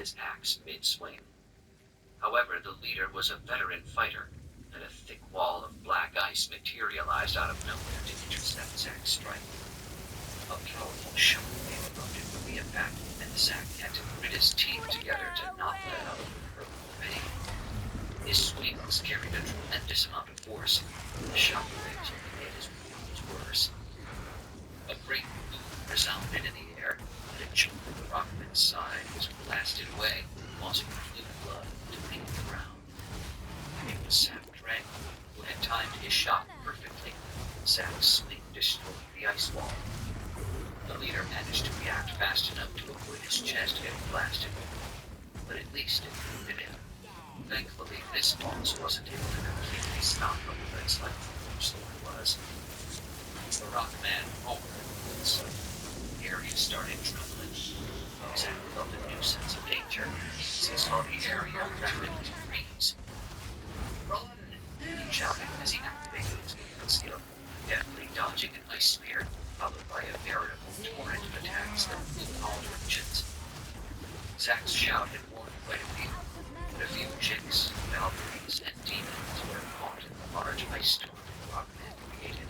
his axe mid-swing. However, the leader was a veteran fighter, and a thick wall of black ice materialized out of nowhere to intercept Zack's strike. A powerful shockwave erupted from the impact, and Zack had to grit his teeth together to not let out a whimper of pain. His swing was carried a tremendous amount of force, and the shockwaves only made his wounds worse. A great boom resounded in the air, and a chunk of the rockman's side was blasted away, causing blue blood to paint the ground. It was Zack Drang, who had timed his shot perfectly. Zack's swing destroyed the ice wall. The leader managed to react fast enough to avoid his chest getting blasted, but at least it moved him. Thankfully, this boss wasn't able to completely stop the bullets like the sword was. The Rockman roared once. The area started trembling. Zack felt a new sense of danger as he saw the area rapidly freeze. "Run!" he shouted as he activated his movement skill, deftly dodging an ice spear, followed by a veritable torrent of attacks that flew in all directions. Zack's shout had warned quite a few, but a few chicks, Valkyries, and demons were caught in the large ice storm the Rockman created.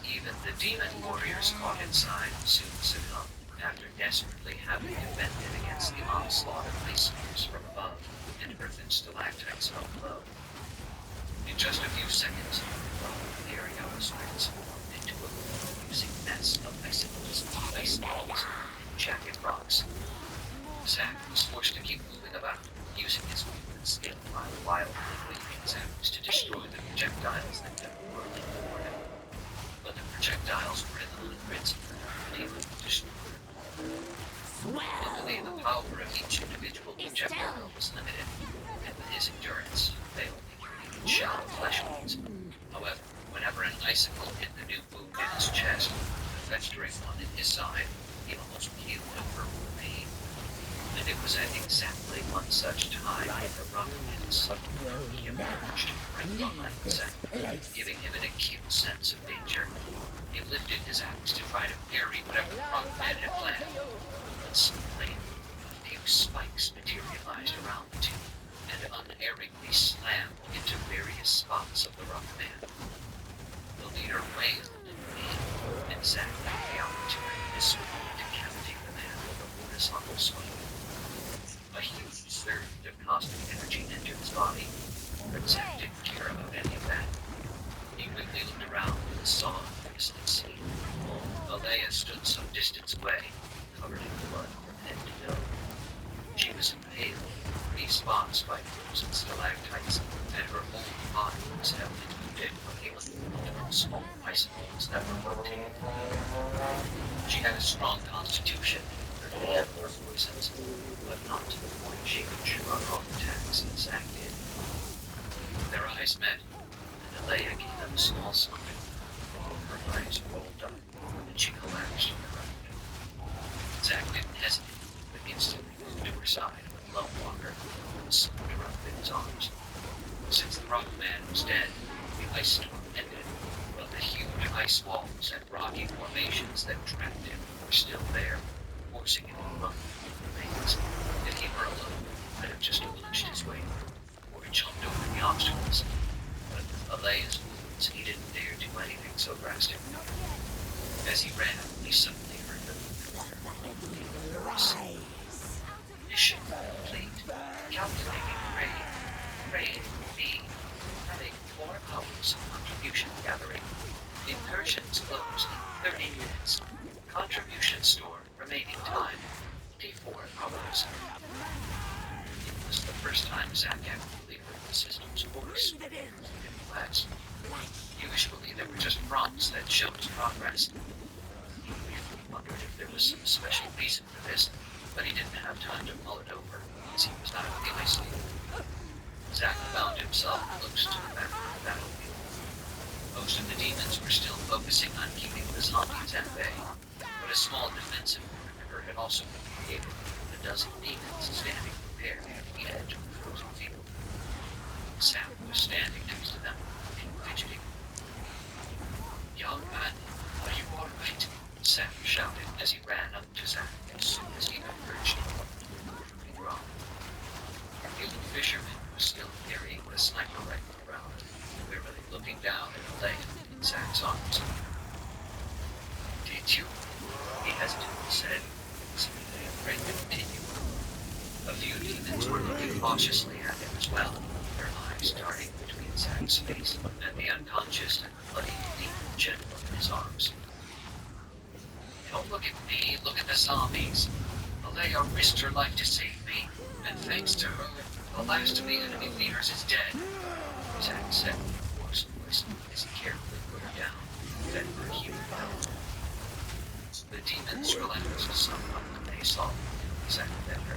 Even the demon warriors caught inside soon succumbed after desperately having defended against the onslaught of ice spears from above and earthen stalactites from below. In just a few seconds, the area was transformed into a confusing mess of icicles, ice balls, and jagged rocks. Zack was forced to keep moving about, using his movement skill while wildly waving his axe to destroy the projectiles that kept whirling toward him. But the projectiles were in the hundreds, unable to destroy them. Luckily, the power of each individual projectile was limited, and with his endurance, they only created shallow flesh wounds. However, whenever an icicle hit the new wound in his chest, the festering one in his side, he almost peeled over with pain. And it was at exactly one such time that the Rockman suddenly emerged right behind Zack, giving him an acute sense of danger. He lifted his axe to try to parry whatever the Rockman had planned, but suddenly a few spikes materialized around the two and unerringly slammed into various spots of the Rockman. The leader wailed in pain, and Zack had the opportunity to swing to decapitate the man with a horizontal swing. A huge surge of cosmic energy entered his body, but Zack didn't care about any of that. He quickly looked around and saw a glistening scene. Alea stood some distance away, covered in blood from head to toe. She was impaled in 3 spots by frozen stalactites, and her whole body was held into a pit of multiple small icicles that were rotating. She had a strong constitution, and her hand were poisons, but not to the point she could shrug off attacks as Zack did. Their eyes met, and Alea gave them a small smile. Her eyes rolled up, and she collapsed on the ground. Zack didn't hesitate, but instantly moved to her side with Lone Walker, and slipped her up in his arms. Since the Rockman was dead, the ice storm ended, but the huge ice walls and rocky formations that trapped him were still there, forcing him to run through the remains. If he were alone, he could have just punched his way through, or jumped over the obstacles. But with Alea's wounds, he didn't dare do anything so drastic. As he ran, he suddenly heard the voice. Mission complete. Calculating grade. Grade B. Having 4 hours of contribution gathering. Incursions closed in 30 minutes. Contribution store remaining time 24 hours. It was the first time Zack actually heard the system's voice. Class. Usually there were just prompts that showed his progress. He briefly wondered if there was some special reason for this, but he didn't have time to mull it over, as he was out of the ice field. Zack found himself close to the back of the battlefield. Most of the demons were still focusing on keeping the zombies at bay, but a small defensive perimeter had also been created, with a dozen demons standing prepared at the edge of the frozen field. Zack was standing next to them, and fidgeting. "Young man, are you all right?" Zack shouted as he ran up to Zack as soon as he emerged from the rock. was still carrying the sniper rifle around, clearly looking down at the lane in Zack's arms. Did you? He hesitantly said, seemingly afraid to continue. A few demons were looking cautiously at him as well, their eyes darting between Zack's face and the unconscious and bloody demon general in his arms. Don't look at me, look at the zombies. Alea risked her life to save me, and thanks to her, the last of the enemy leaders is dead. Zack said with a hoarse voice as he carefully put her down, fed her a human belt. The demons relaxed somewhat when they saw Zack fed her.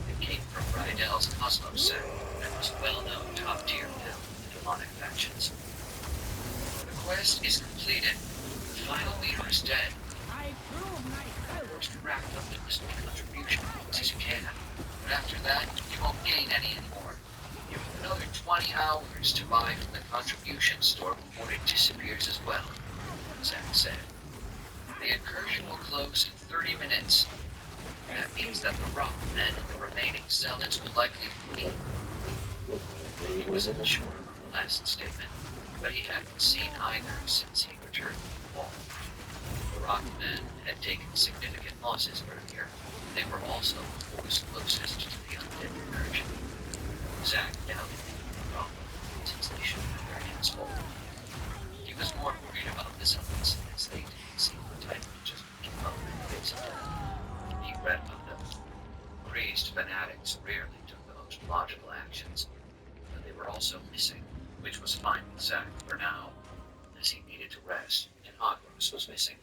It came from Rydel's Cosmos set and was well-known top-tier pill in the demonic factions. The quest is completed. The final leader is dead. First rack up to list the contribution as you can, but after that, you won't gain any anymore. You have another 20 hours to buy from the contribution store before it disappears as well, Zack said. The incursion will close in 30 minutes. That means that the rock men and the remaining zealots will likely flee. He wasn't sure of the last statement, but he hadn't seen either since he returned to the wall. The rock men had taken significant losses earlier. They were also the force closest to the undead incursion. Zack doubted the problem since they should have their hands full. He was more worried about the zealots as they didn't seem the type to just give up and face death. He read about them. Crazed fanatics rarely took the most logical actions, but they were also missing, which was fine with Zack for now, as he needed to rest, and Agros was missing.